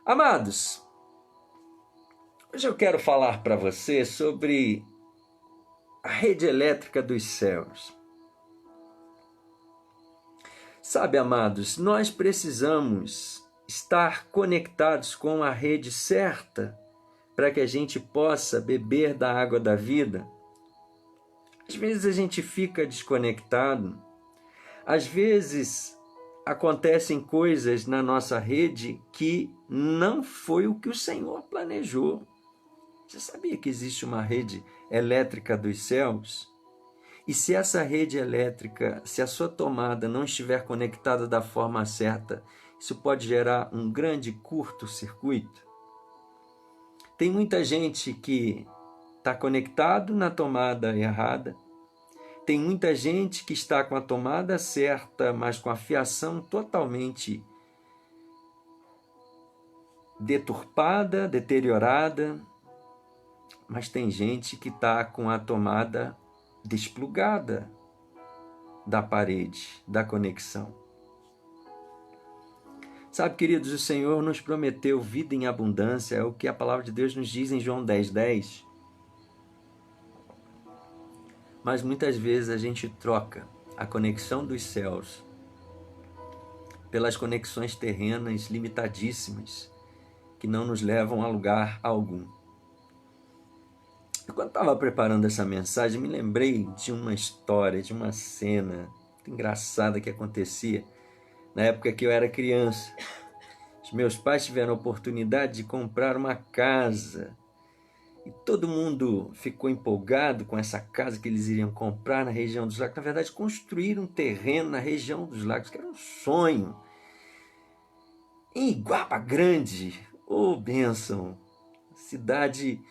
Amados, hoje eu quero falar para você sobre a rede elétrica dos céus. Sabe, amados, nós precisamos estar conectados com a rede certa para que a gente possa beber da água da vida. Às vezes a gente fica desconectado, às vezes acontecem coisas na nossa rede que não foi o que o Senhor planejou. Você sabia que existe uma rede elétrica dos céus? E se essa rede elétrica, se a sua tomada não estiver conectada da forma certa, isso pode gerar um grande curto-circuito? Tem muita gente que está conectado na tomada errada. Tem muita gente que está com a tomada certa, mas com a fiação totalmente deturpada, deteriorada. Mas tem gente que está com a tomada desplugada da parede, da conexão. Sabe, queridos, o Senhor nos prometeu vida em abundância, é o que a palavra de Deus nos diz em João 10:10. Mas muitas vezes a gente troca a conexão dos céus pelas conexões terrenas limitadíssimas, que não nos levam a lugar algum. E quando estava preparando essa mensagem, me lembrei de uma história, de uma cena muito engraçada que acontecia na época que eu era criança. Os meus pais tiveram a oportunidade de comprar uma casa e todo mundo ficou empolgado com essa casa que eles iriam comprar na região dos lagos. Na verdade, construir um terreno na região dos lagos, que era um sonho. Em Iguaba Grande, ô bênção, cidade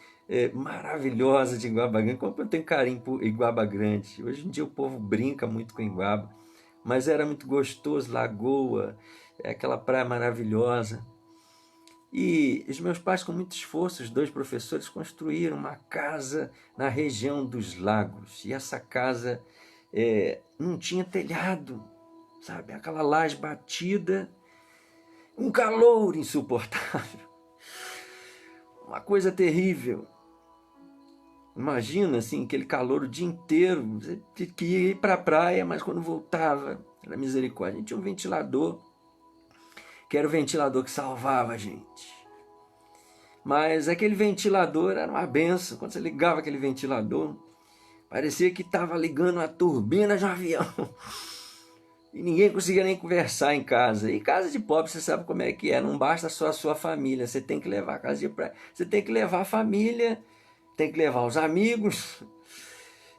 maravilhosa de Iguaba Grande. Como eu tenho carinho por Iguaba Grande. Hoje em dia o povo brinca muito com Iguaba, mas era muito gostoso, lagoa, aquela praia maravilhosa. E os meus pais, com muito esforço, os dois professores, construíram uma casa na região dos lagos. E essa casa não tinha telhado, sabe? Aquela laje batida, um calor insuportável, uma coisa terrível. Imagina, assim, aquele calor o dia inteiro, você queria ir para a praia, mas quando voltava, era misericórdia. A gente tinha um ventilador, que era o ventilador que salvava a gente. Mas aquele ventilador era uma benção. Quando você ligava aquele ventilador, parecia que estava ligando a turbina de um avião. E ninguém conseguia nem conversar em casa. E casa de pobre, você sabe como é que é. Não basta só a sua família. Você tem que levar a casa de praia. Você tem que levar a família, tem que levar os amigos.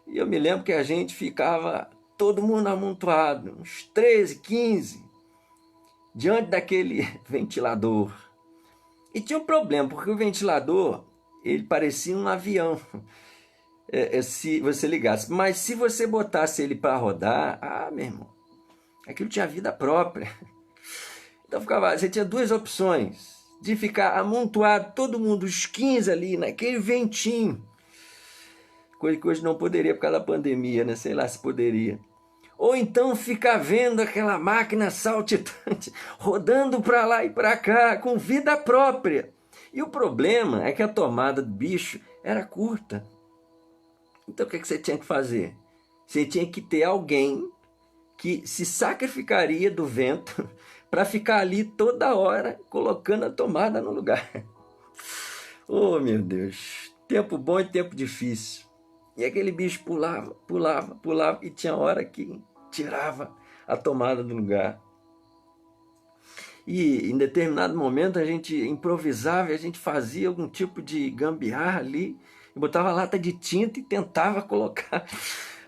E eu me lembro que a gente ficava todo mundo amontoado, uns 13, 15, diante daquele ventilador. E tinha um problema, porque o ventilador, ele parecia um avião, se você ligasse. Mas se você botasse ele para rodar, meu irmão, aquilo tinha vida própria. Então você tinha duas opções, de ficar amontoado todo mundo, os 15 ali, naquele ventinho. Coisa que hoje não poderia por causa da pandemia, né? Sei lá se poderia. Ou então ficar vendo aquela máquina saltitante rodando para lá e para cá com vida própria. E o problema é que a tomada do bicho era curta. Então o que você tinha que fazer? Você tinha que ter alguém que se sacrificaria do vento para ficar ali toda hora colocando a tomada no lugar. Oh, meu Deus! Tempo bom e tempo difícil. E aquele bicho pulava, pulava, pulava, e tinha hora que tirava a tomada do lugar. E em determinado momento a gente improvisava, a gente fazia algum tipo de gambiarra ali, e botava lata de tinta e tentava colocar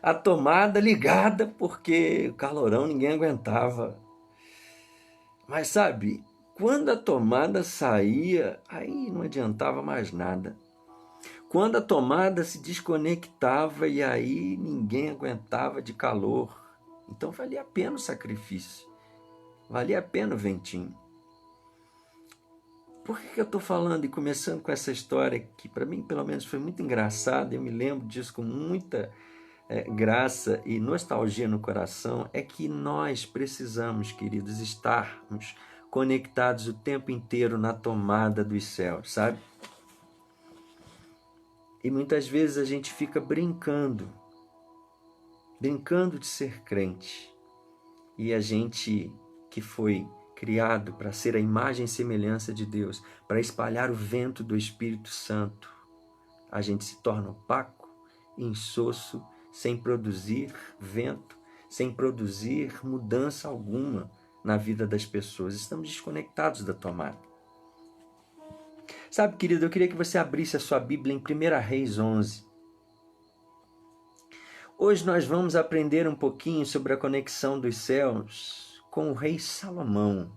a tomada ligada, porque o calorão ninguém aguentava. Mas sabe, quando a tomada saía, aí não adiantava mais nada. Quando a tomada se desconectava, e aí ninguém aguentava de calor. Então valia a pena o sacrifício, valia a pena o ventinho. Por que eu estou falando e começando com essa história que para mim pelo menos foi muito engraçada, eu me lembro disso com muita graça e nostalgia no coração? É que nós precisamos, queridos, estarmos conectados o tempo inteiro na tomada dos céus, sabe? E muitas vezes a gente fica brincando de ser crente. E a gente que foi criado para ser a imagem e semelhança de Deus, para espalhar o vento do Espírito Santo, a gente se torna opaco, insosso, sem produzir vento, sem produzir mudança alguma na vida das pessoas. Estamos desconectados da tomada. Sabe, querido, eu queria que você abrisse a sua Bíblia em 1 Reis 11. Hoje nós vamos aprender um pouquinho sobre a conexão dos céus com o rei Salomão.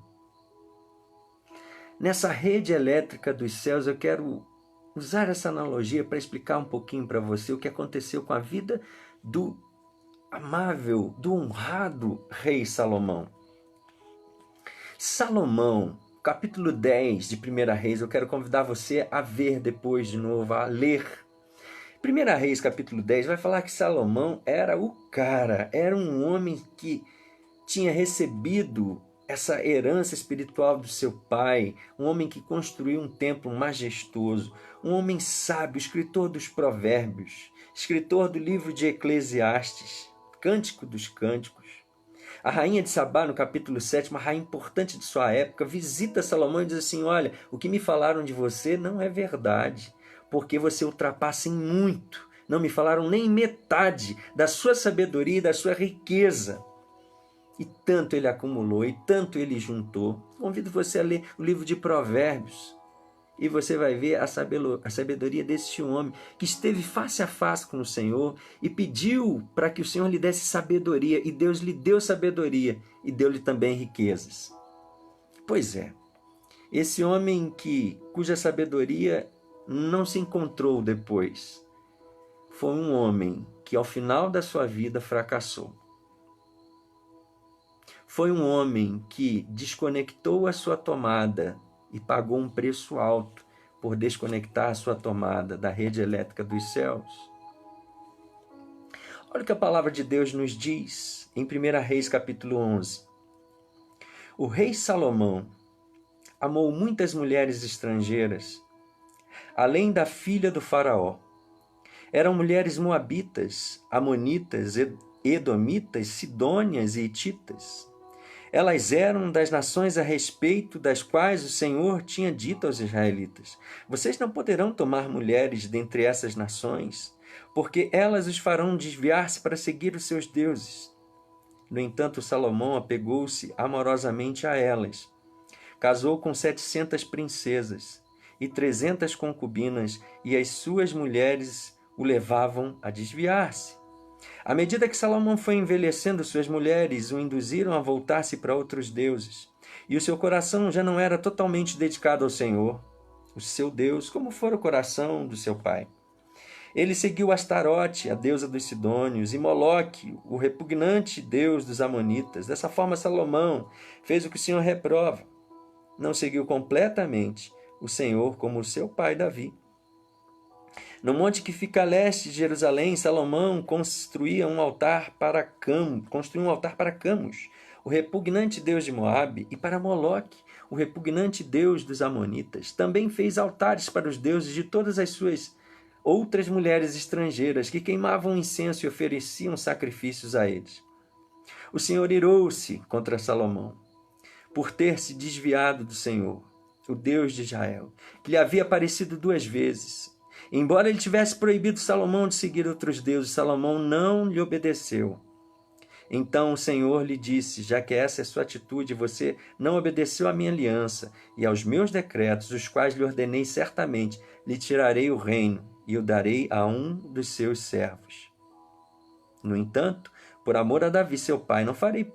Nessa rede elétrica dos céus, eu quero usar essa analogia para explicar um pouquinho para você o que aconteceu com a vida do amável, do honrado rei Salomão. Salomão, capítulo 10 de 1 Reis, eu quero convidar você a ver depois de novo, a ler. 1 Reis, capítulo 10, vai falar que Salomão era o cara, era um homem que tinha recebido essa herança espiritual do seu pai, um homem que construiu um templo majestoso, um homem sábio, escritor dos provérbios, escritor do livro de Eclesiastes, Cântico dos Cânticos. A rainha de Sabá, no capítulo 7, uma rainha importante de sua época, visita Salomão e diz assim: olha, o que me falaram de você não é verdade, porque você ultrapassa em muito. Não me falaram nem metade da sua sabedoria e da sua riqueza. E tanto ele acumulou, e tanto ele juntou. Convido você a ler o livro de Provérbios. E você vai ver a sabedoria desse homem que esteve face a face com o Senhor e pediu para que o Senhor lhe desse sabedoria. E Deus lhe deu sabedoria e deu-lhe também riquezas. Pois é, esse homem cuja sabedoria não se encontrou depois, foi um homem que ao final da sua vida fracassou. Foi um homem que desconectou a sua tomada e pagou um preço alto por desconectar a sua tomada da rede elétrica dos céus. Olha o que a palavra de Deus nos diz em 1 Reis capítulo 11. O rei Salomão amou muitas mulheres estrangeiras, além da filha do faraó. Eram mulheres moabitas, amonitas, edomitas, sidônias e hititas. Elas eram das nações a respeito das quais o Senhor tinha dito aos israelitas: vocês não poderão tomar mulheres dentre essas nações, porque elas os farão desviar-se para seguir os seus deuses. No entanto, Salomão apegou-se amorosamente a elas. Casou com 700 princesas e 300 concubinas, e as suas mulheres o levavam a desviar-se. À medida que Salomão foi envelhecendo, suas mulheres o induziram a voltar-se para outros deuses, e o seu coração já não era totalmente dedicado ao Senhor, o seu Deus, como fora o coração do seu pai. Ele seguiu Astarote, a deusa dos Sidônios, e Moloque, o repugnante deus dos Amonitas. Dessa forma, Salomão fez o que o Senhor reprova. Não seguiu completamente o Senhor como o seu pai Davi. No monte que fica a leste de Jerusalém, Salomão construiu um altar para Camus, o repugnante deus de Moabe, e para Moloque, o repugnante deus dos Amonitas. Também fez altares para os deuses de todas as suas outras mulheres estrangeiras que queimavam incenso e ofereciam sacrifícios a eles. O Senhor irou-se contra Salomão por ter se desviado do Senhor, o Deus de Israel, que lhe havia aparecido 2 vezes. Embora ele tivesse proibido Salomão de seguir outros deuses, Salomão não lhe obedeceu. Então o Senhor lhe disse: já que essa é sua atitude, você não obedeceu à minha aliança e aos meus decretos, os quais lhe ordenei certamente, lhe tirarei o reino e o darei a um dos seus servos. No entanto, por amor a Davi, seu pai, não farei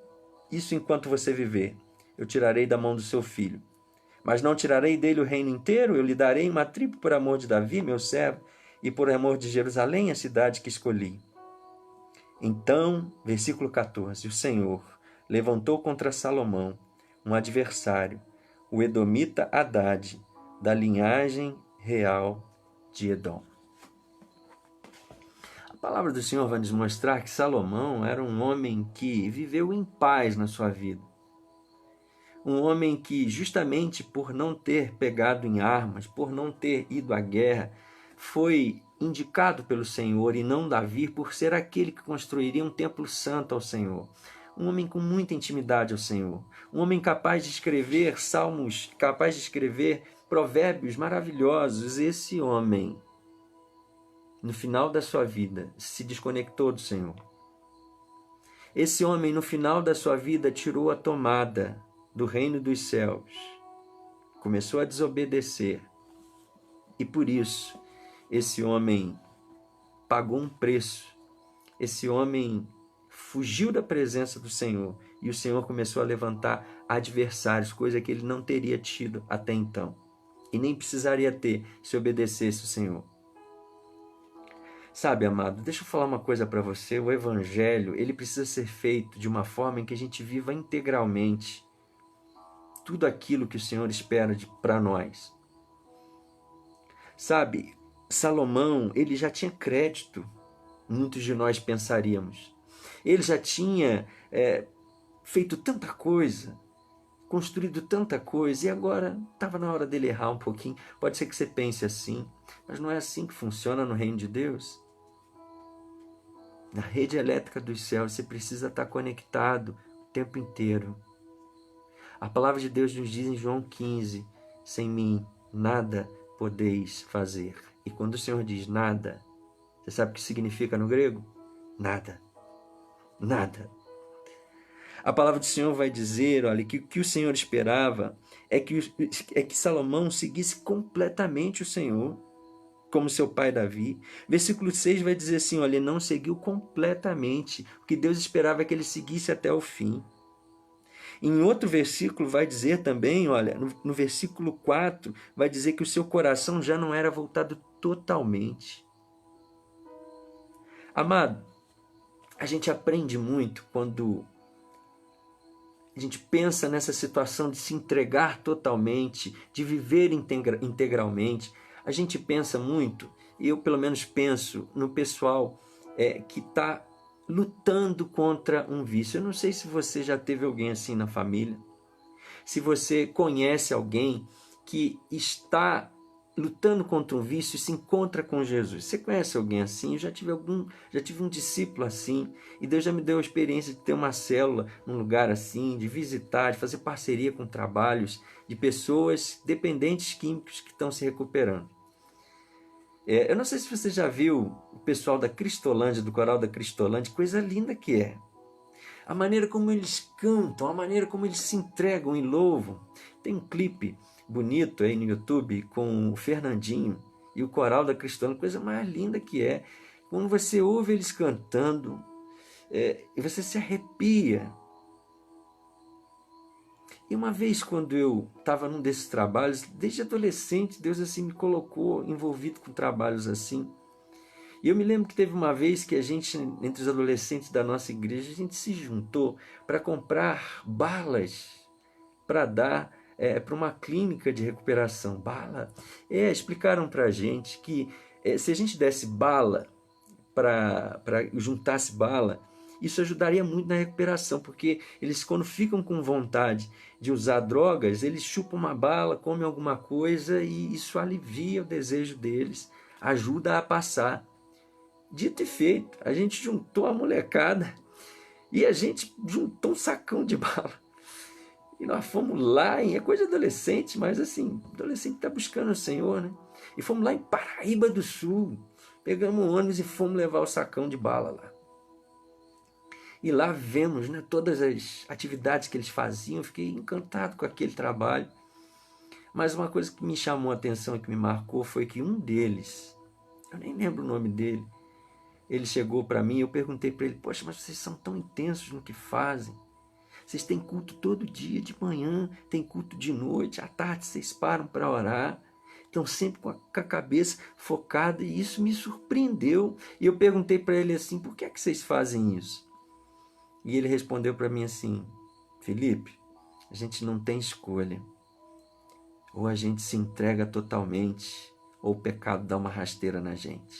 isso enquanto você viver. Eu tirarei da mão do seu filho. Mas não tirarei dele o reino inteiro, eu lhe darei uma tribo por amor de Davi, meu servo, e por amor de Jerusalém, a cidade que escolhi. Então, versículo 14, o Senhor levantou contra Salomão um adversário, o edomita Hadade, da linhagem real de Edom. A palavra do Senhor vai nos mostrar que Salomão era um homem que viveu em paz na sua vida. Um homem que, justamente por não ter pegado em armas, por não ter ido à guerra, foi indicado pelo Senhor e não Davi por ser aquele que construiria um templo santo ao Senhor. Um homem com muita intimidade ao Senhor. Um homem capaz de escrever salmos, capaz de escrever provérbios maravilhosos. Esse homem, no final da sua vida, se desconectou do Senhor. Esse homem, no final da sua vida, tirou a tomada do reino dos céus. Começou a desobedecer. E por isso, esse homem pagou um preço. Esse homem fugiu da presença do Senhor. E o Senhor começou a levantar adversários, coisa que ele não teria tido até então. E nem precisaria ter se obedecesse o Senhor. Sabe, amado, deixa eu falar uma coisa para você. O Evangelho, ele precisa ser feito de uma forma em que a gente viva integralmente tudo aquilo que o Senhor espera para nós. Sabe, Salomão, ele já tinha crédito, muitos de nós pensaríamos. Ele já tinha feito tanta coisa, construído tanta coisa, e agora estava na hora dele errar um pouquinho. Pode ser que você pense assim, mas não é assim que funciona no reino de Deus. Na rede elétrica dos céus, você precisa estar conectado o tempo inteiro. A palavra de Deus nos diz em João 15, sem mim nada podeis fazer. E quando o Senhor diz nada, você sabe o que significa no grego? Nada. Nada. A palavra do Senhor vai dizer, olha, que o que o Senhor esperava é que Salomão seguisse completamente o Senhor, como seu pai Davi. Versículo 6 vai dizer assim, olha, ele não seguiu completamente. O que Deus esperava é que ele seguisse até o fim. Em outro versículo vai dizer também, olha, no versículo 4, vai dizer que o seu coração já não era voltado totalmente. Amado, a gente aprende muito quando a gente pensa nessa situação de se entregar totalmente, de viver integralmente. A gente pensa muito, eu pelo menos penso no pessoal que está lutando contra um vício. Eu não sei se você já teve alguém assim na família, se você conhece alguém que está lutando contra um vício e se encontra com Jesus. Você conhece alguém assim? Eu já tive um discípulo assim, e Deus já me deu a experiência de ter uma célula num lugar assim, de visitar, de fazer parceria com trabalhos de pessoas dependentes químicos que estão se recuperando. Eu não sei se você já viu o pessoal da Cristolândia, do coral da Cristolândia, coisa linda que é. A maneira como eles cantam, a maneira como eles se entregam e louvam. Tem um clipe bonito aí no YouTube com o Fernandinho e o coral da Cristolândia, coisa mais linda que é. Quando você ouve eles cantando, e você se arrepia. E uma vez quando eu estava num desses trabalhos, desde adolescente, Deus assim me colocou envolvido com trabalhos assim. E eu me lembro que teve uma vez que a gente, entre os adolescentes da nossa igreja, a gente se juntou para comprar balas para dar para uma clínica de recuperação. Bala. Explicaram para a gente que se a gente desse bala, juntasse bala, isso ajudaria muito na recuperação, porque eles, quando ficam com vontade de usar drogas, eles chupam uma bala, comem alguma coisa e isso alivia o desejo deles, ajuda a passar. Dito e feito, a gente juntou a molecada e a gente juntou um sacão de bala. E nós fomos lá, é coisa de adolescente, mas assim, adolescente está buscando o Senhor, né? E fomos lá em Paraíba do Sul, pegamos um ônibus e fomos levar o sacão de bala lá. E lá vemos, né, todas as atividades que eles faziam, eu fiquei encantado com aquele trabalho. Mas uma coisa que me chamou a atenção e que me marcou foi que um deles, eu nem lembro o nome dele, ele chegou para mim e eu perguntei para ele, poxa, mas vocês são tão intensos no que fazem. Vocês têm culto todo dia, de manhã, tem culto de noite, à tarde vocês param para orar. Estão sempre com a cabeça focada e isso me surpreendeu. E eu perguntei para ele assim, por que é que vocês fazem isso? E ele respondeu para mim assim, Felipe, a gente não tem escolha. Ou a gente se entrega totalmente, ou o pecado dá uma rasteira na gente.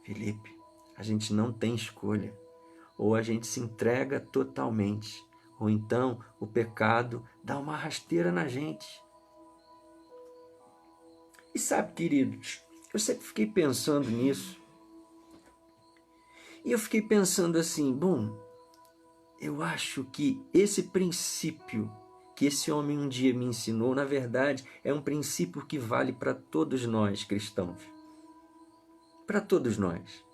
Felipe, a gente não tem escolha. Ou a gente se entrega totalmente, ou então o pecado dá uma rasteira na gente. E sabe, queridos, eu sempre fiquei pensando nisso. E eu fiquei pensando assim, bom, eu acho que esse princípio que esse homem um dia me ensinou, na verdade, é um princípio que vale para todos nós cristãos. Para todos nós.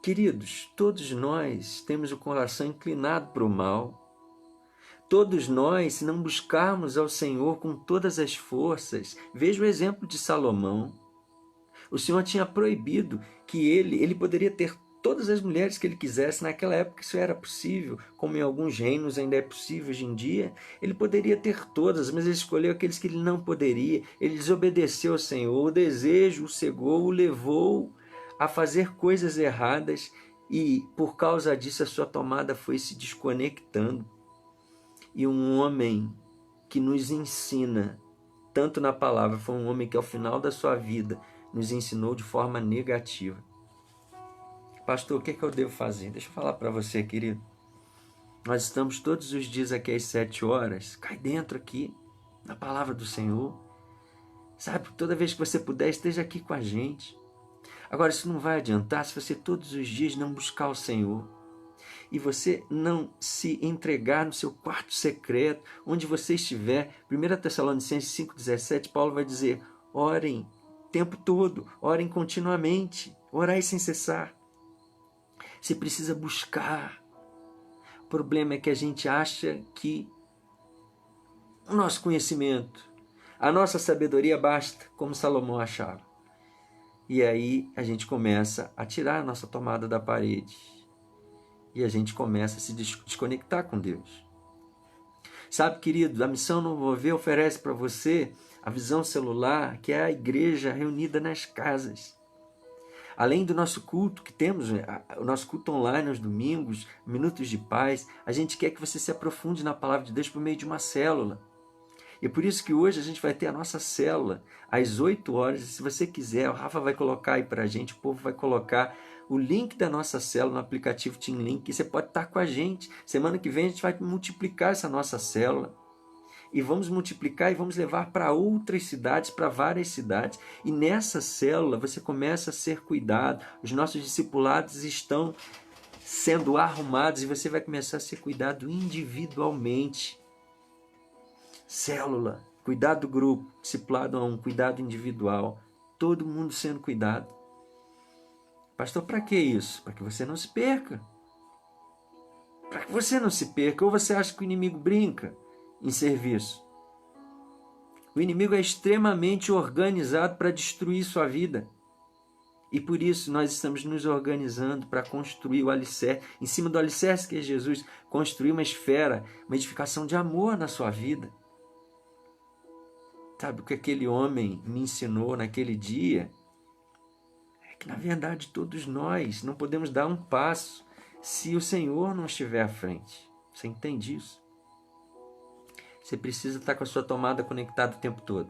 Queridos, todos nós temos o coração inclinado para o mal. Todos nós, se não buscarmos ao Senhor com todas as forças, veja o exemplo de Salomão. O Senhor tinha proibido que ele poderia ter todas as mulheres que ele quisesse. Naquela época isso era possível, como em alguns reinos ainda é possível hoje em dia. Ele poderia ter todas, mas ele escolheu aqueles que ele não poderia. Ele desobedeceu ao Senhor, o desejo o cegou, o levou a fazer coisas erradas e por causa disso a sua tomada foi se desconectando. E um homem que nos ensina, tanto na palavra, foi um homem que ao final da sua vida nos ensinou de forma negativa. Pastor, o que eu devo fazer? Deixa eu falar para você, querido. Nós estamos todos os dias aqui às 7 horas. Cai dentro aqui, na palavra do Senhor. Sabe, toda vez que você puder, esteja aqui com a gente. Agora, isso não vai adiantar se você todos os dias não buscar o Senhor. E você não se entregar no seu quarto secreto, onde você estiver. 1 Tessalonicenses 5,17, Paulo vai dizer, orem o tempo todo, orem continuamente, orai sem cessar. Você precisa buscar. O problema é que a gente acha que o nosso conhecimento, a nossa sabedoria basta, como Salomão achava. E aí a gente começa a tirar a nossa tomada da parede. E a gente começa a se desconectar com Deus. Sabe, querido, a Missão Novo Mover oferece para você a visão celular, que é a igreja reunida nas casas. Além do nosso culto que temos, o nosso culto online aos domingos, Minutos de Paz, a gente quer que você se aprofunde na Palavra de Deus por meio de uma célula. E por isso que hoje a gente vai ter a nossa célula às 8 horas. E se você quiser, o Rafa vai colocar aí para a gente, o povo vai colocar o link da nossa célula no aplicativo Team Link. E você pode estar com a gente. Semana que vem a gente vai multiplicar essa nossa célula. E vamos multiplicar e vamos levar para outras cidades, para várias cidades. E nessa célula você começa a ser cuidado. Os nossos discipulados estão sendo arrumados e você vai começar a ser cuidado individualmente. Célula, cuidado do grupo, discipulado a um, cuidado individual. Todo mundo sendo cuidado. Pastor, para que isso? Para que você não se perca. Para que você não se perca. Ou você acha que o inimigo brinca em serviço? O inimigo é extremamente organizado para destruir sua vida. E por isso nós estamos nos organizando para construir o alicerce, em cima do alicerce que é Jesus, construir uma esfera, uma edificação de amor na sua vida. Sabe o que aquele homem me ensinou naquele dia? É que na verdade todos nós não podemos dar um passo se o Senhor não estiver à frente. Você entende isso? Você precisa estar com a sua tomada conectada o tempo todo.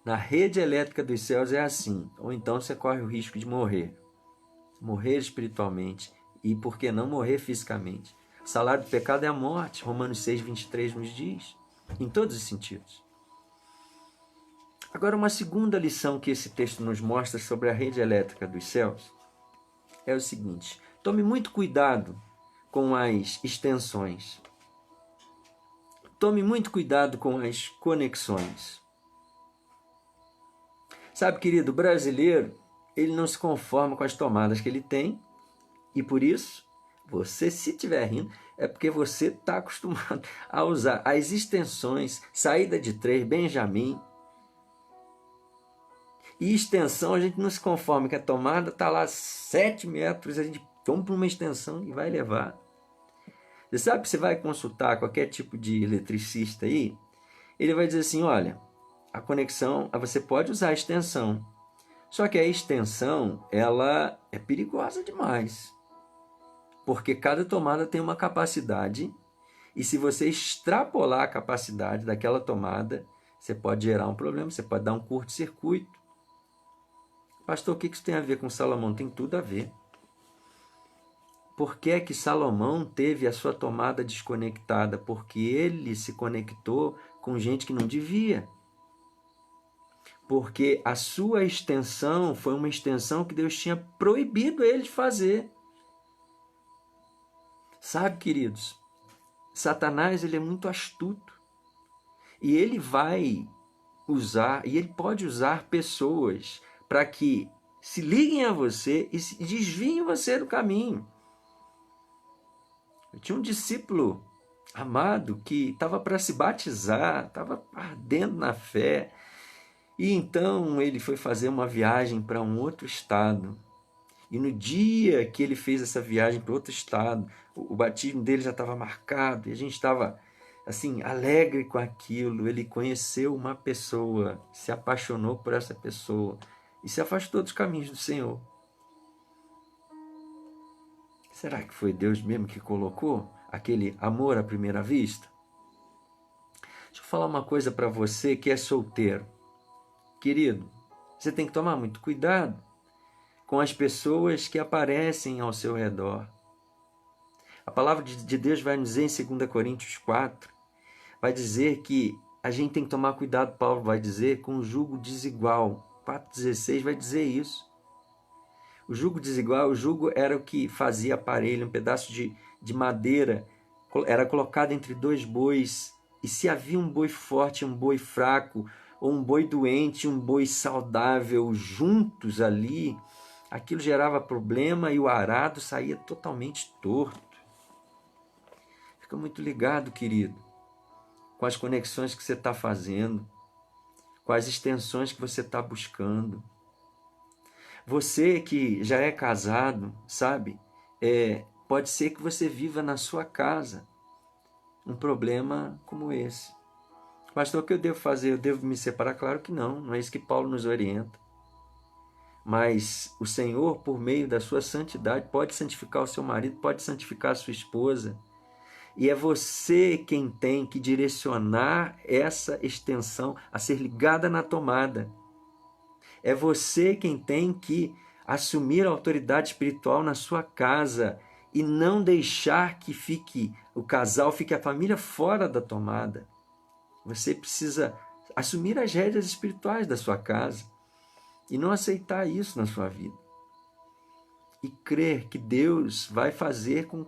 Na rede elétrica dos céus é assim, ou então você corre o risco de morrer. Morrer espiritualmente e, por que não, morrer fisicamente. O salário do pecado é a morte, Romanos 6,23 nos diz, em todos os sentidos. Agora, uma segunda lição que esse texto nos mostra sobre a rede elétrica dos céus é o seguinte: tome muito cuidado com as extensões. Tome muito cuidado com as conexões. Sabe, querido, o brasileiro, ele não se conforma com as tomadas que ele tem e por isso, você, se estiver rindo, é porque você está acostumado a usar as extensões, saída de 3, Benjamin. E extensão, a gente não se conforma, que a tomada está lá 7 metros, a gente compra uma extensão e vai levar. Você sabe que você vai consultar qualquer tipo de eletricista aí, ele vai dizer assim, olha, a conexão, você pode usar a extensão, só que a extensão, ela é perigosa demais, porque cada tomada tem uma capacidade, e se você extrapolar a capacidade daquela tomada, você pode gerar um problema, você pode dar um curto-circuito. Pastor, o que isso tem a ver com Salomão? Tem tudo a ver. Por que é que Salomão teve a sua tomada desconectada? Porque ele se conectou com gente que não devia. Porque a sua extensão foi uma extensão que Deus tinha proibido ele de fazer. Sabe, queridos, Satanás ele é muito astuto. E ele vai usar, e ele pode usar pessoas para que se liguem a você e desviem você do caminho. Eu tinha um discípulo amado que estava para se batizar, estava ardendo na fé. E então ele foi fazer uma viagem para um outro estado. E no dia que ele fez essa viagem para outro estado, o batismo dele já estava marcado e a gente estava assim alegre com aquilo. Ele conheceu uma pessoa, se apaixonou por essa pessoa e se afastou dos caminhos do Senhor. Será que foi Deus mesmo que colocou aquele amor à primeira vista? Deixa eu falar uma coisa para você que é solteiro. Querido, você tem que tomar muito cuidado com as pessoas que aparecem ao seu redor. A palavra de Deus vai nos dizer em 2 Coríntios 4, vai dizer que a gente tem que tomar cuidado, Paulo vai dizer, com o jugo desigual. 4,16 vai dizer isso. O jugo desigual, o jugo era o que fazia aparelho, um pedaço de madeira, era colocado entre dois bois, e se havia um boi forte, um boi fraco, ou um boi doente, um boi saudável, juntos ali, aquilo gerava problema e o arado saía totalmente torto. Fica muito ligado, querido, com as conexões que você está fazendo, com as extensões que você está buscando. Você que já é casado, sabe? Pode ser que você viva na sua casa um problema como esse. Pastor, o que eu devo fazer? Eu devo me separar? Claro que não, não é isso que Paulo nos orienta. Mas o Senhor, por meio da sua santidade, pode santificar o seu marido, pode santificar a sua esposa. E é você quem tem que direcionar essa extensão a ser ligada na tomada. É você quem tem que assumir a autoridade espiritual na sua casa e não deixar que fique o casal, fique a família fora da tomada. Você precisa assumir as rédeas espirituais da sua casa e não aceitar isso na sua vida. E crer que Deus vai fazer com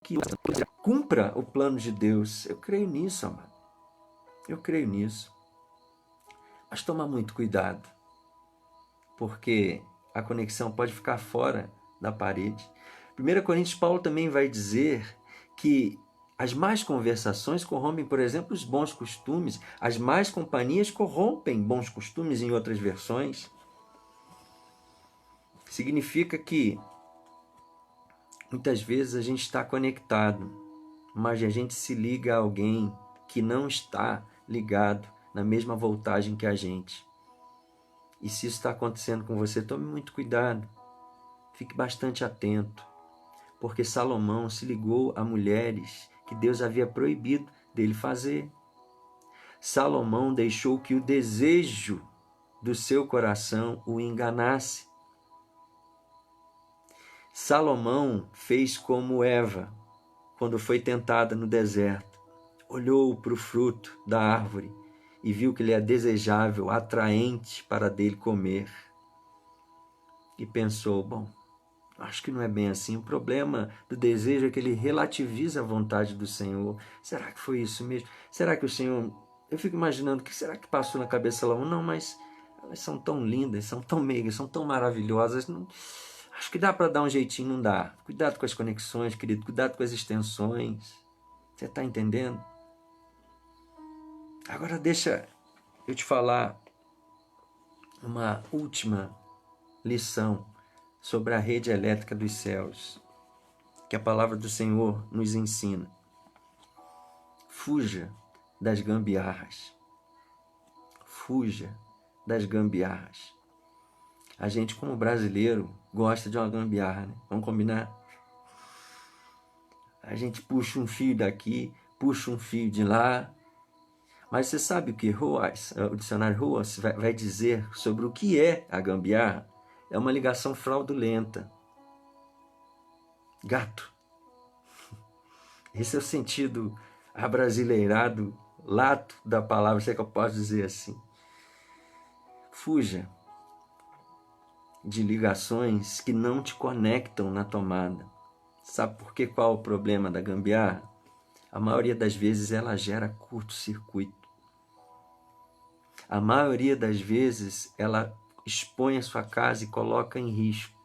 que cumpra o plano de Deus. Eu creio nisso, amado. Eu creio nisso. Mas toma muito cuidado, porque a conexão pode ficar fora da parede. 1 Coríntios, Paulo também vai dizer que as más conversações corrompem, por exemplo, os bons costumes. As más companhias corrompem bons costumes, em outras versões. Significa que muitas vezes a gente está conectado, mas a gente se liga a alguém que não está ligado na mesma voltagem que a gente. E se isso está acontecendo com você, tome muito cuidado. Fique bastante atento, porque Salomão se ligou a mulheres que Deus havia proibido dele fazer. Salomão deixou que o desejo do seu coração o enganasse. Salomão fez como Eva, quando foi tentada no deserto. Olhou para o fruto da árvore e viu que ele é desejável, atraente para dele comer. E pensou, bom, acho que não é bem assim. O problema do desejo é que ele relativiza a vontade do Senhor. Será que foi isso mesmo? Será que o Senhor... Eu fico imaginando, o que será que passou na cabeça de Salomão? Não, mas elas são tão lindas, são tão meigas, são tão maravilhosas. Não... Acho que dá para dar um jeitinho, não dá. Cuidado com as conexões, querido. Cuidado com as extensões. Você está entendendo? Agora deixa eu te falar uma última lição sobre a rede elétrica dos céus, que a palavra do Senhor nos ensina. Fuja das gambiarras. Fuja das gambiarras. A gente, como brasileiro, gosta de uma gambiarra, né? Vamos combinar? A gente puxa um fio daqui, puxa um fio de lá. Mas você sabe o que o dicionário Ruas vai dizer sobre o que é a gambiarra? É uma ligação fraudulenta. Gato. Esse é o sentido abrasileirado, lato da palavra, se é que eu posso dizer assim. Fuja de ligações que não te conectam na tomada. Sabe por que? Qual é o problema da gambiarra? A maioria das vezes ela gera curto-circuito. A maioria das vezes ela expõe a sua casa e coloca em risco.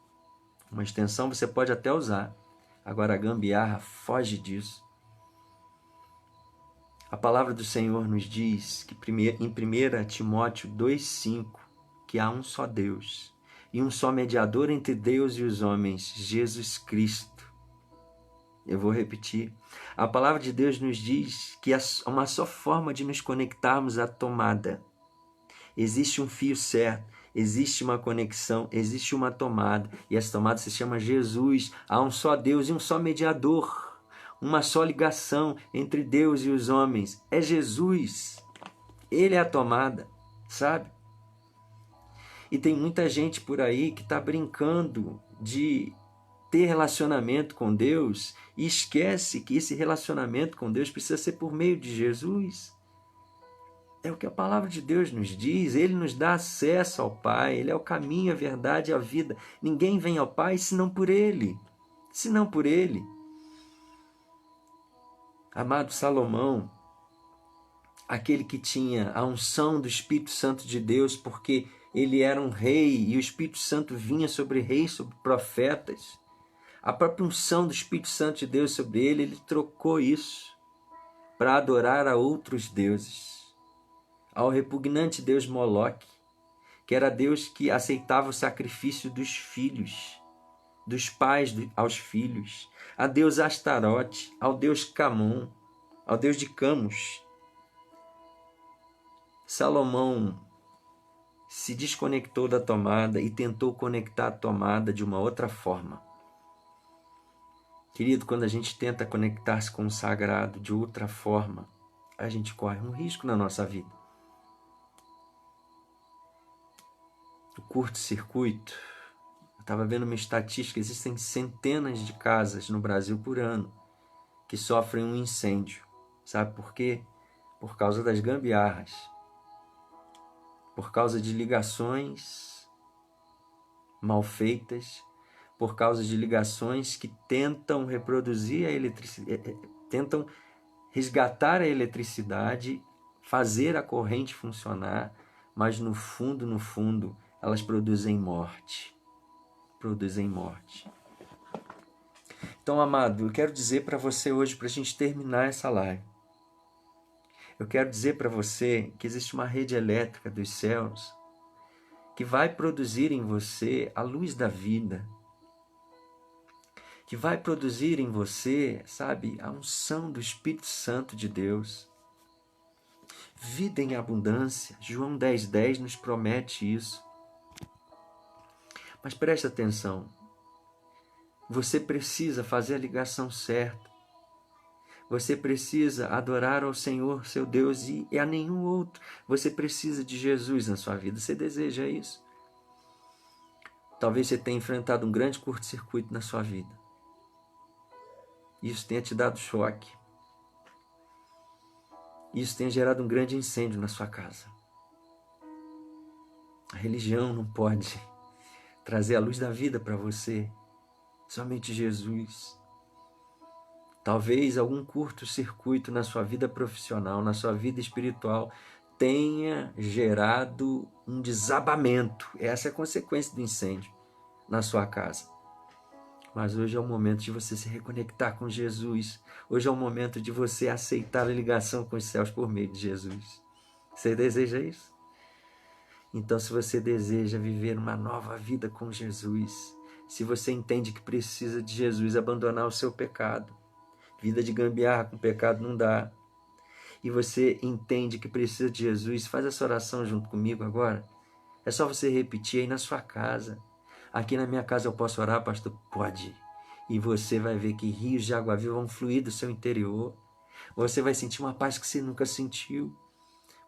Uma extensão você pode até usar. Agora a gambiarra foge disso. A palavra do Senhor nos diz que em 1 Timóteo 2,5 que há um só Deus e um só mediador entre Deus e os homens, Jesus Cristo. Eu vou repetir. A palavra de Deus nos diz que há uma só forma de nos conectarmos à tomada. Existe um fio certo, existe uma conexão, existe uma tomada. E essa tomada se chama Jesus. Há um só Deus e um só mediador. Uma só ligação entre Deus e os homens. É Jesus. Ele é a tomada, sabe? E tem muita gente por aí que está brincando de ter relacionamento com Deus e esquece que esse relacionamento com Deus precisa ser por meio de Jesus. É o que a palavra de Deus nos diz. Ele nos dá acesso ao Pai. Ele é o caminho, a verdade e a vida. Ninguém vem ao Pai senão por Ele. Senão por Ele. Amado Salomão, aquele que tinha a unção do Espírito Santo de Deus, porque ele era um rei e o Espírito Santo vinha sobre reis, sobre profetas. A própria unção do Espírito Santo de Deus sobre ele, ele trocou isso para adorar a outros deuses. Ao repugnante deus Moloque, que era Deus que aceitava o sacrifício dos filhos, dos pais aos filhos, a Deus Astarote, ao Deus Camon, ao Deus de Camus. Salomão se desconectou da tomada e tentou conectar a tomada de uma outra forma. Querido, quando a gente tenta conectar-se com o sagrado de outra forma, a gente corre um risco na nossa vida. O curto-circuito, eu estava vendo uma estatística, existem centenas de casas no Brasil por ano que sofrem um incêndio. Sabe por quê? Por causa das gambiarras. Por causa de ligações mal feitas, por causa de ligações que tentam reproduzir a eletricidade, tentam resgatar a eletricidade, fazer a corrente funcionar, mas no fundo, elas produzem morte. Produzem morte. Então, amado, eu quero dizer para você hoje, para a gente terminar essa live, eu quero dizer para você que existe uma rede elétrica dos céus que vai produzir em você a luz da vida, que vai produzir em você, sabe, a unção do Espírito Santo de Deus. Vida em abundância. João 10,10 nos promete isso. Mas preste atenção. Você precisa fazer a ligação certa. Você precisa adorar ao Senhor, seu Deus, e a nenhum outro. Você precisa de Jesus na sua vida. Você deseja isso? Talvez você tenha enfrentado um grande curto-circuito na sua vida. Isso tenha te dado choque. Isso tenha gerado um grande incêndio na sua casa. A religião não pode trazer a luz da vida para você. Somente Jesus. Talvez algum curto-circuito na sua vida profissional, na sua vida espiritual, tenha gerado um desabamento. Essa é a consequência do incêndio na sua casa. Mas hoje é o momento de você se reconectar com Jesus. Hoje é o momento de você aceitar a ligação com os céus por meio de Jesus. Você deseja isso? Então, se você deseja viver uma nova vida com Jesus, se você entende que precisa de Jesus, abandonar o seu pecado, vida de gambiarra com pecado não dá, e você entende que precisa de Jesus, faz essa oração junto comigo agora. É só você repetir aí na sua casa. Aqui na minha casa eu posso orar, pastor? Pode. E você vai ver que rios de água viva vão fluir do seu interior. Você vai sentir uma paz que você nunca sentiu.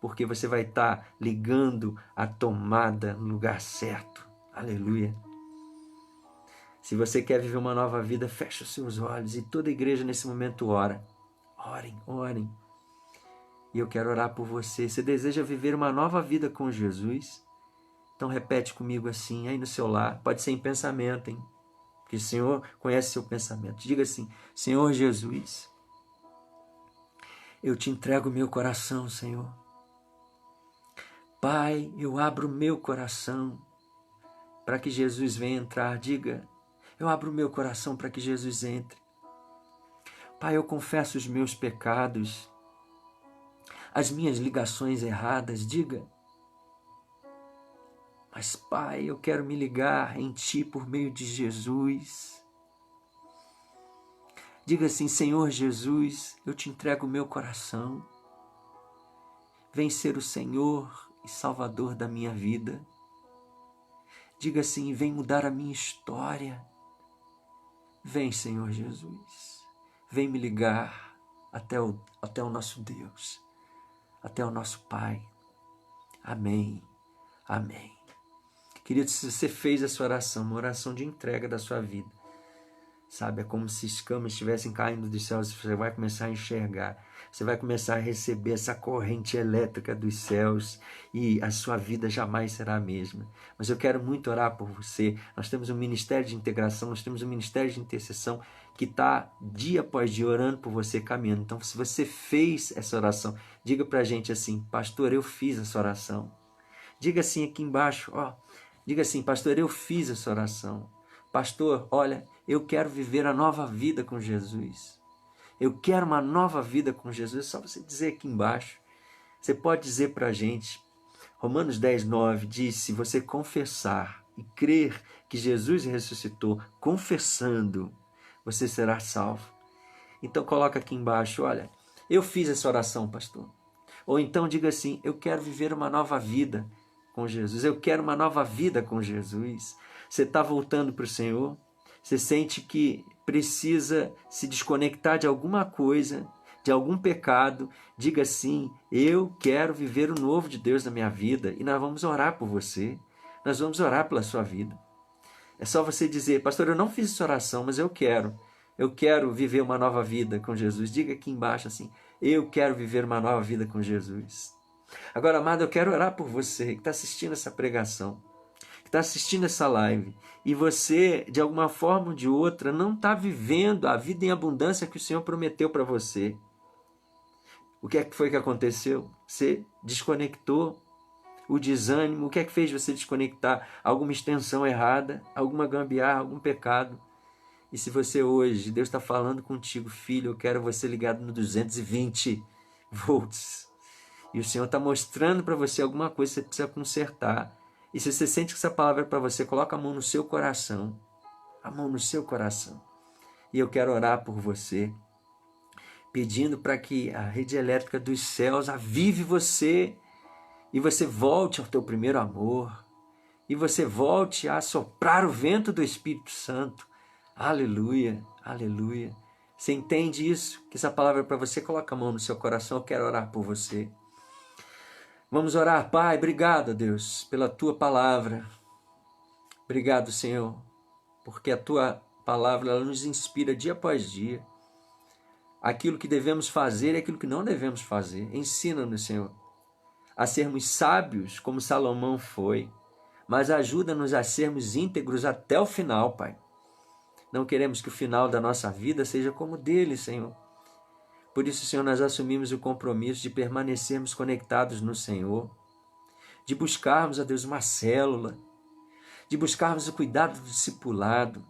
porque você vai estar ligando a tomada no lugar certo. Aleluia. Se você quer viver uma nova vida, feche os seus olhos e toda a igreja nesse momento ora. Orem, orem. E eu quero orar por você. Você deseja viver uma nova vida com Jesus? Então repete comigo assim, aí no seu lar. Pode ser em pensamento, hein? Porque o Senhor conhece seu pensamento. Diga assim: Senhor Jesus, eu te entrego meu coração, Senhor. Pai, eu abro meu coração para que Jesus venha entrar. Diga: eu abro meu coração para que Jesus entre. Pai, eu confesso os meus pecados, as minhas ligações erradas. Diga: mas Pai, eu quero me ligar em Ti por meio de Jesus. Diga assim: Senhor Jesus, eu te entrego o meu coração. Vem ser o Senhor e Salvador da minha vida. Diga assim: vem mudar a minha história. Vem, Senhor Jesus. Vem me ligar até o nosso Deus, até o nosso Pai. Amém. Amém. Querido, se você fez essa oração, uma oração de entrega da sua vida, sabe, é como se escamas estivessem caindo dos céus, você vai começar a enxergar, você vai começar a receber essa corrente elétrica dos céus e a sua vida jamais será a mesma. Mas eu quero muito orar por você. Nós temos um ministério de integração, nós temos um ministério de intercessão que está dia após dia orando por você, caminhando. Então, se você fez essa oração, diga para a gente assim: pastor, eu fiz essa oração. Diga assim aqui embaixo, ó. Diga assim: pastor, eu fiz essa oração. Pastor, olha, eu quero viver a nova vida com Jesus. Eu quero uma nova vida com Jesus. É só você dizer aqui embaixo. Você pode dizer para a gente. Romanos 10:9 diz: se você confessar e crer que Jesus ressuscitou, confessando, você será salvo. Então coloca aqui embaixo: olha, eu fiz essa oração, pastor. Ou então diga assim: eu quero viver uma nova vida com Jesus. Eu quero uma nova vida com Jesus. Você está voltando para o Senhor? Você sente que precisa se desconectar de alguma coisa, de algum pecado? Diga assim: eu quero viver o novo de Deus na minha vida. E nós vamos orar por você. Nós vamos orar pela sua vida. É só você dizer: pastor, eu não fiz essa oração, mas eu quero. Eu quero viver uma nova vida com Jesus. Diga aqui embaixo assim: eu quero viver uma nova vida com Jesus. Agora, amado, eu quero orar por você que está assistindo essa pregação, que está assistindo essa live, e você, de alguma forma ou de outra, não está vivendo a vida em abundância que o Senhor prometeu para você. O que é que foi que aconteceu? Você desconectou, o desânimo. O que é que fez você desconectar? Alguma extensão errada, alguma gambiarra, algum pecado. E se você hoje, Deus está falando contigo: filho, eu quero você ligado no 220 volts. E o Senhor está mostrando para você alguma coisa que você precisa consertar. E se você sente que essa palavra é para você, coloca a mão no seu coração. A mão no seu coração. E eu quero orar por você, pedindo para que a rede elétrica dos céus avive você. E você volte ao teu primeiro amor. E você volte a soprar o vento do Espírito Santo. Aleluia, aleluia. Você entende isso? Que essa palavra é para você? Coloca a mão no seu coração. Eu quero orar por você. Vamos orar. Pai, obrigado, Deus, pela Tua palavra. Obrigado, Senhor, porque a Tua palavra ela nos inspira dia após dia. Aquilo que devemos fazer e aquilo que não devemos fazer. Ensina-nos, Senhor, a sermos sábios como Salomão foi, mas ajuda-nos a sermos íntegros até o final, Pai. Não queremos que o final da nossa vida seja como o dele, Senhor. Por isso, Senhor, nós assumimos o compromisso de permanecermos conectados no Senhor, de buscarmos, a Deus, uma célula, de buscarmos o cuidado do discipulado,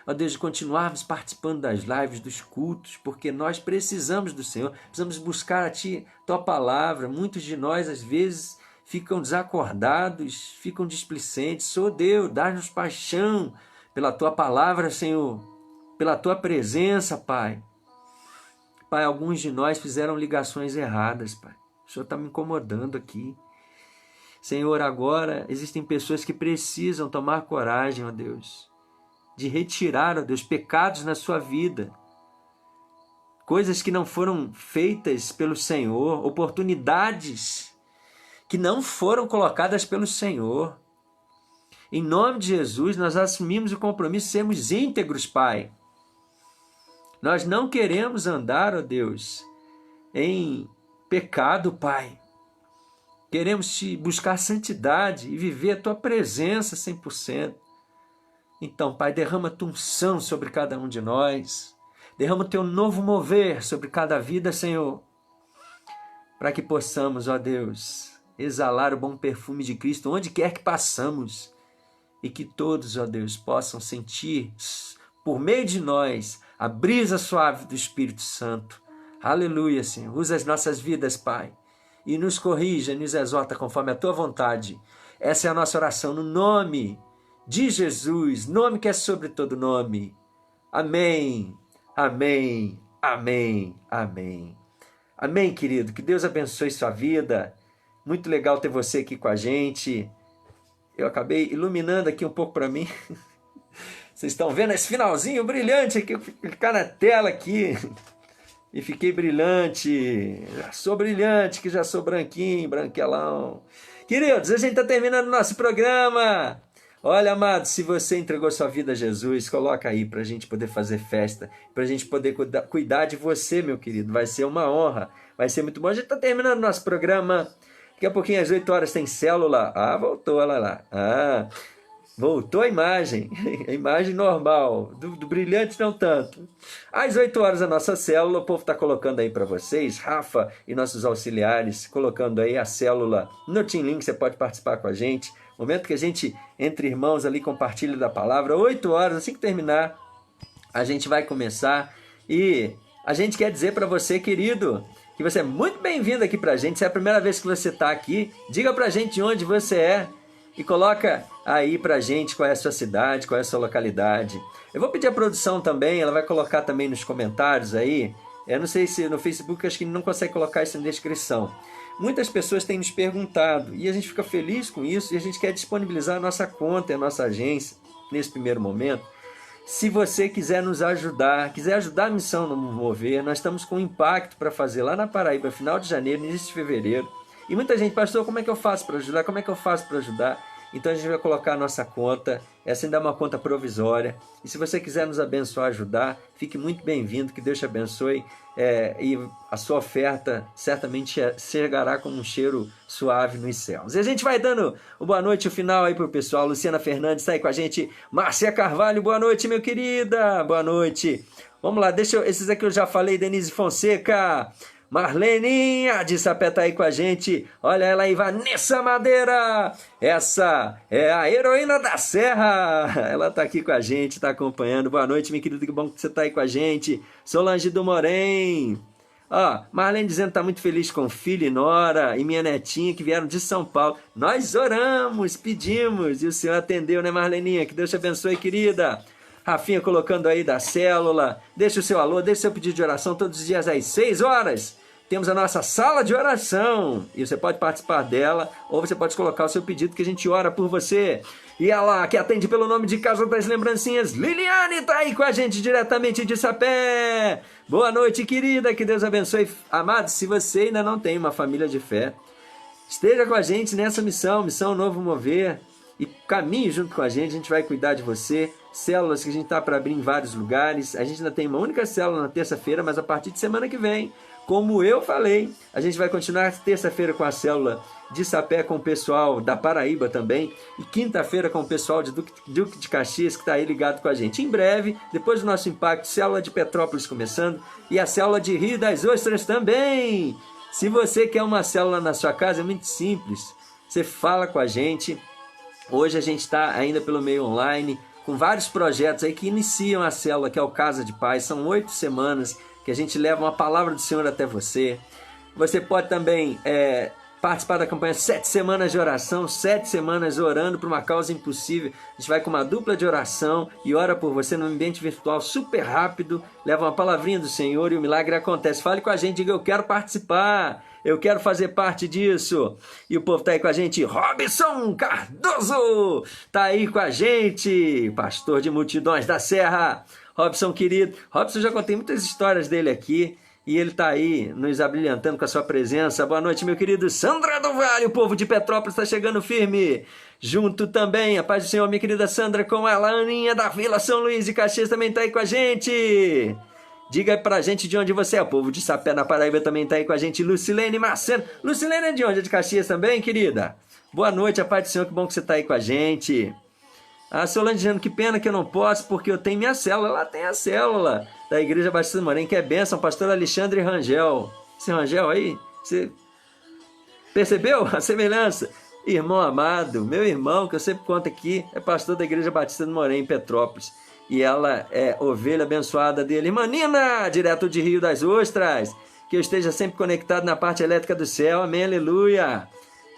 ó Deus, de continuarmos participando das lives, dos cultos, porque nós precisamos do Senhor, precisamos buscar a Ti, Tua palavra. Muitos de nós, às vezes, ficam desacordados, ficam displicentes. Ó Deus, dá-nos paixão pela Tua palavra, Senhor, pela Tua presença, Pai. Pai, alguns de nós fizeram ligações erradas, Pai. O Senhor está me incomodando aqui. Senhor, agora existem pessoas que precisam tomar coragem, ó Deus, de retirar, ó Deus, pecados na sua vida. coisas que não foram feitas pelo Senhor, oportunidades que não foram colocadas pelo Senhor. Em nome de Jesus, nós assumimos o compromisso de sermos íntegros, Pai. Nós não queremos andar, ó Deus, em pecado, Pai. Queremos te buscar santidade e viver a tua presença 100%. Então, Pai, derrama a tua unção sobre cada um de nós. Derrama o teu novo mover sobre cada vida, Senhor. Para que possamos, ó Deus, exalar o bom perfume de Cristo onde quer que passamos. E que todos, ó Deus, possam sentir, por meio de nós, a brisa suave do Espírito Santo. Aleluia, Senhor. Usa as nossas vidas, Pai. E nos corrija, nos exorta conforme a tua vontade. Essa é a nossa oração no nome de Jesus, nome que é sobre todo nome. Amém, amém, amém, amém. Amém, querido. Que Deus abençoe sua vida. Muito legal ter você aqui com a gente. Eu acabei iluminando aqui um pouco para mim. Vocês estão vendo esse finalzinho brilhante aqui? Eu vou clicar na tela aqui. E fiquei brilhante. Já sou brilhante, que já sou branquinho, branquelão. Queridos, a gente está terminando o nosso programa. Olha, amado, se você entregou sua vida a Jesus, coloca aí para a gente poder fazer festa, para a gente poder cuidar de você, meu querido. Vai ser uma honra, vai ser muito bom. A gente está terminando o nosso programa. Daqui a pouquinho, às 8 horas, tem célula. Ah, voltou, olha lá. Ah, voltou a imagem normal, do brilhante não tanto. Às 8 horas a nossa célula, o povo está colocando aí para vocês, Rafa e nossos auxiliares, colocando aí a célula no Team Link, você pode participar com a gente. Momento que a gente, entre irmãos ali, compartilha da palavra. 8 horas, assim que terminar, a gente vai começar. E a gente quer dizer para você, querido, que você é muito bem-vindo aqui para a gente. Se é a primeira vez que você está aqui, diga para a gente onde você é. E coloca aí pra gente qual é a sua cidade, qual é a sua localidade. Eu vou pedir a produção também, ela vai colocar também nos comentários aí. Eu não sei se no Facebook, acho que não consegue colocar isso na descrição. Muitas pessoas têm nos perguntado e a gente fica feliz com isso e a gente quer disponibilizar a nossa conta e a nossa agência nesse primeiro momento. Se você quiser nos ajudar, quiser ajudar a missão no Mover, nós estamos com um impacto para fazer lá na Paraíba, final de janeiro, início de fevereiro. E muita gente, pastor, como é que eu faço para ajudar? Como é que eu faço para ajudar? Então a gente vai colocar a nossa conta, essa ainda é uma conta provisória. E se você quiser nos abençoar, ajudar, fique muito bem-vindo, que Deus te abençoe. E a sua oferta certamente chegará com um cheiro suave nos céus. E a gente vai dando o boa noite, o final aí pro pessoal. Luciana Fernandes está aí com a gente. Márcia Carvalho, boa noite, meu querida. Boa noite. Vamos lá, esses aqui eu já falei. Denise Fonseca. Marleninha de Sapé tá aí com a gente. Olha ela aí, Vanessa Madeira. Essa é a heroína da Serra. Ela tá aqui com a gente, tá acompanhando. Boa noite, minha querida, que bom que você tá aí com a gente. Solange do Morém. Ó, Marlene dizendo que tá muito feliz com o filho e nora e minha netinha que vieram de São Paulo. Nós oramos, pedimos e o Senhor atendeu, né, Marleninha? Que Deus te abençoe, querida. Rafinha colocando aí da célula. Deixa o seu alô, deixa o seu pedido de oração todos os dias às 6 horas. Temos a nossa sala de oração. E você pode participar dela ou você pode colocar o seu pedido que a gente ora por você. E ela que atende pelo nome de Casa das Lembrancinhas, Liliane, tá aí com a gente diretamente de Sapé. Boa noite, querida. Que Deus abençoe. Amados, se você ainda não tem uma família de fé, esteja com a gente nessa missão Novo Mover. E caminhe junto com a gente vai cuidar de você. Células que a gente está para abrir em vários lugares. A gente ainda tem uma única célula na terça-feira, mas a partir de semana que vem, como eu falei, a gente vai continuar terça-feira com a célula de Sapé com o pessoal da Paraíba também. E quinta-feira com o pessoal de Duque de Caxias, que está aí ligado com a gente. Em breve, depois do nosso impacto, célula de Petrópolis começando e a célula de Rio das Ostras também. Se você quer uma célula na sua casa, é muito simples. Você fala com a gente. Hoje a gente está ainda pelo meio online, com vários projetos aí que iniciam a célula, que é o Casa de Paz. São 8 semanas que a gente leva uma palavra do Senhor até você. Você pode também participar da campanha 7 semanas de oração, 7 semanas orando por uma causa impossível. A gente vai com uma dupla de oração e ora por você num ambiente virtual super rápido, leva uma palavrinha do Senhor e o milagre acontece. Fale com a gente, diga: eu quero participar. Eu quero fazer parte disso. E o povo tá aí com a gente. Robson Cardoso tá aí com a gente. Pastor de multidões da Serra. Robson querido. Robson, já contei muitas histórias dele aqui. E ele está aí nos abrilhantando com a sua presença. Boa noite, meu querido Sandra do Vale. O povo de Petrópolis está chegando firme. Junto também, a paz do Senhor, minha querida Sandra, com a Laninha da Vila São Luís de Caxias também está aí com a gente. Diga aí pra gente de onde você é. O povo de Sapé, na Paraíba, também está aí com a gente. Lucilene Marceno. Lucilene é de onde? É de Caxias também, querida? Boa noite, a paz do Senhor, que bom que você está aí com a gente. A Solange dizendo, que pena que eu não posso, porque eu tenho minha célula. Lá tem a célula da Igreja Batista do Moreném, que é bênção, pastor Alexandre Rangel. Esse Rangel aí, você percebeu a semelhança? Irmão amado, meu irmão, que eu sempre conto aqui, é pastor da Igreja Batista do Moreném, em Petrópolis. E ela é ovelha abençoada dele. Irmã Nina, direto de Rio das Ostras, que eu esteja sempre conectado na parte elétrica do céu. Amém, aleluia.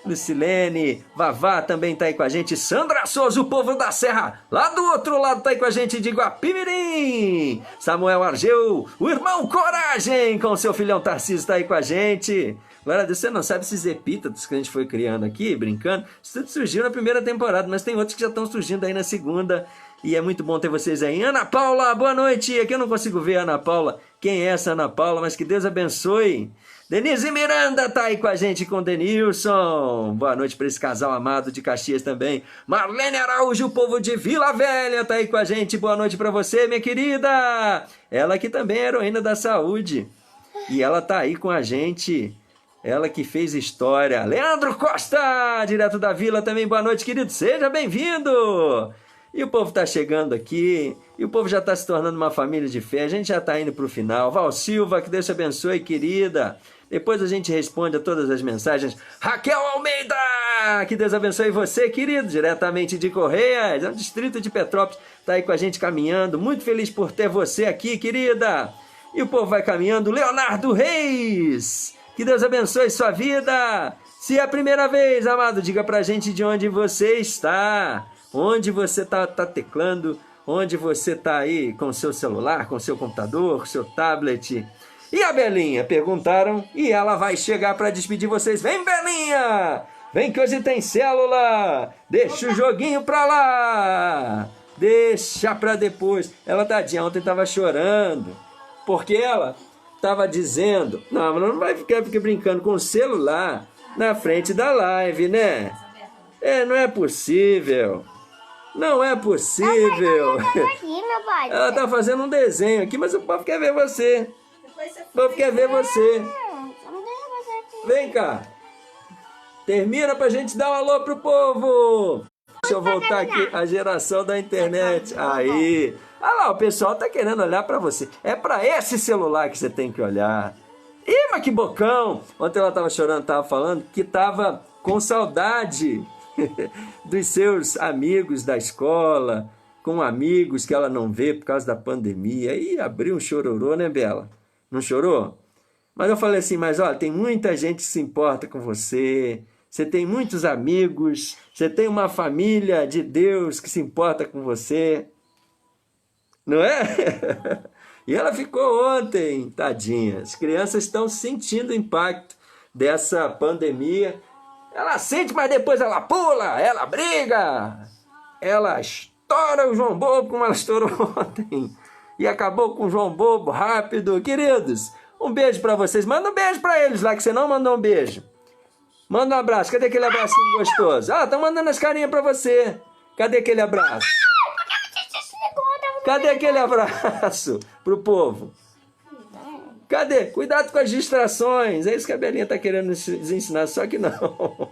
Lucilene, Vavá também está aí com a gente. Sandra Souza, o povo da Serra, lá do outro lado está aí com a gente de Guapimirim. Samuel Argeu, o irmão Coragem, com seu filhão Tarcísio está aí com a gente. Glória a Deus, você não sabe esses epítetos que a gente foi criando aqui, brincando. Isso tudo surgiu na primeira temporada, mas tem outros que já estão surgindo aí na segunda. E é muito bom ter vocês aí. Ana Paula, boa noite. Aqui eu não consigo ver a Ana Paula. Quem é essa Ana Paula? Mas que Deus abençoe. Denise Miranda tá aí com a gente, com o Denilson. Boa noite para esse casal amado de Caxias também. Marlene Araújo, o povo de Vila Velha, tá aí com a gente. Boa noite para você, minha querida. Ela que também é heroína da saúde. E ela tá aí com a gente. Ela que fez história. Leandro Costa, direto da Vila também. Boa noite, querido. Seja bem-vindo. E o povo tá chegando aqui. E o povo já está se tornando uma família de fé. A gente já está indo para o final. Val Silva, que Deus te abençoe, querida. Depois a gente responde a todas as mensagens. Raquel Almeida, que Deus abençoe você, querido. Diretamente de Correias, é um distrito de Petrópolis. Está aí com a gente caminhando. Muito feliz por ter você aqui, querida. E o povo vai caminhando. Leonardo Reis, que Deus abençoe sua vida. Se é a primeira vez, amado, diga pra gente de onde você está. Onde você está teclando. Onde você está aí com o seu celular, com o seu computador, com o seu tablet. E a Belinha? Perguntaram e ela vai chegar para despedir vocês. Vem, Belinha! Vem que hoje tem célula! Deixa o joguinho para lá! Deixa para depois. Ela, tadinha, ontem estava chorando. Porque ela estava dizendo... Não, não vai ficar brincando com o celular na frente da live, né? Não é possível. Não é possível. Ela tá fazendo um desenho aqui, mas o povo quer ver você. O povo quer ver você. Vem cá. Termina pra gente dar um alô pro povo. Deixa eu voltar aqui a geração da internet. Aí. Olha lá, o pessoal tá querendo olhar pra você. É pra esse celular que você tem que olhar. Ih, mas que bocão. Ontem ela tava chorando, tava falando que tava com saudade dos seus amigos da escola, com amigos que ela não vê por causa da pandemia. E abriu um chororô, né, Bela? Não chorou? Mas eu falei assim, mas olha, tem muita gente que se importa com você, você tem muitos amigos, você tem uma família de Deus que se importa com você. Não é? E ela ficou ontem, tadinha. As crianças estão sentindo o impacto dessa pandemia. Ela sente, mas depois ela pula, ela briga, ela estoura o João Bobo como ela estourou ontem. E acabou com o João Bobo rápido. Queridos, um beijo para vocês. Manda um beijo para eles lá, que você não mandou um beijo. Manda um abraço. Cadê aquele abracinho gostoso? Ah, estão mandando as carinhas para você. Cadê aquele abraço? Cadê aquele abraço pro povo? Cadê? Cuidado com as distrações. É isso que a Belinha está querendo nos ensinar, só que não.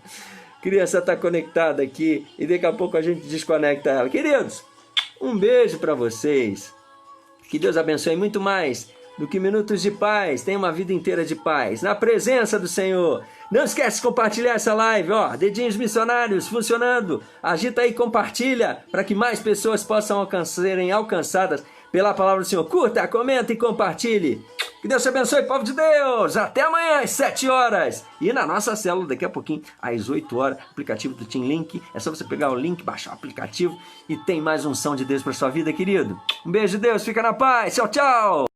A criança está conectada aqui e daqui a pouco a gente desconecta ela. Queridos, um beijo para vocês. Que Deus abençoe muito mais do que minutos de paz. Tenha uma vida inteira de paz, na presença do Senhor. Não esquece de compartilhar essa live, ó. Dedinhos missionários funcionando. Agita aí, compartilha, para que mais pessoas possam serem alcançadas pela palavra do Senhor. Curta, comenta e compartilhe. Que Deus te abençoe, povo de Deus. Até amanhã, às 7 horas. E na nossa célula, daqui a pouquinho, às 8 horas, aplicativo do Team Link. É só você pegar o link, baixar o aplicativo e tem mais unção de Deus para sua vida, querido. Um beijo de Deus, fica na paz. Tchau, tchau.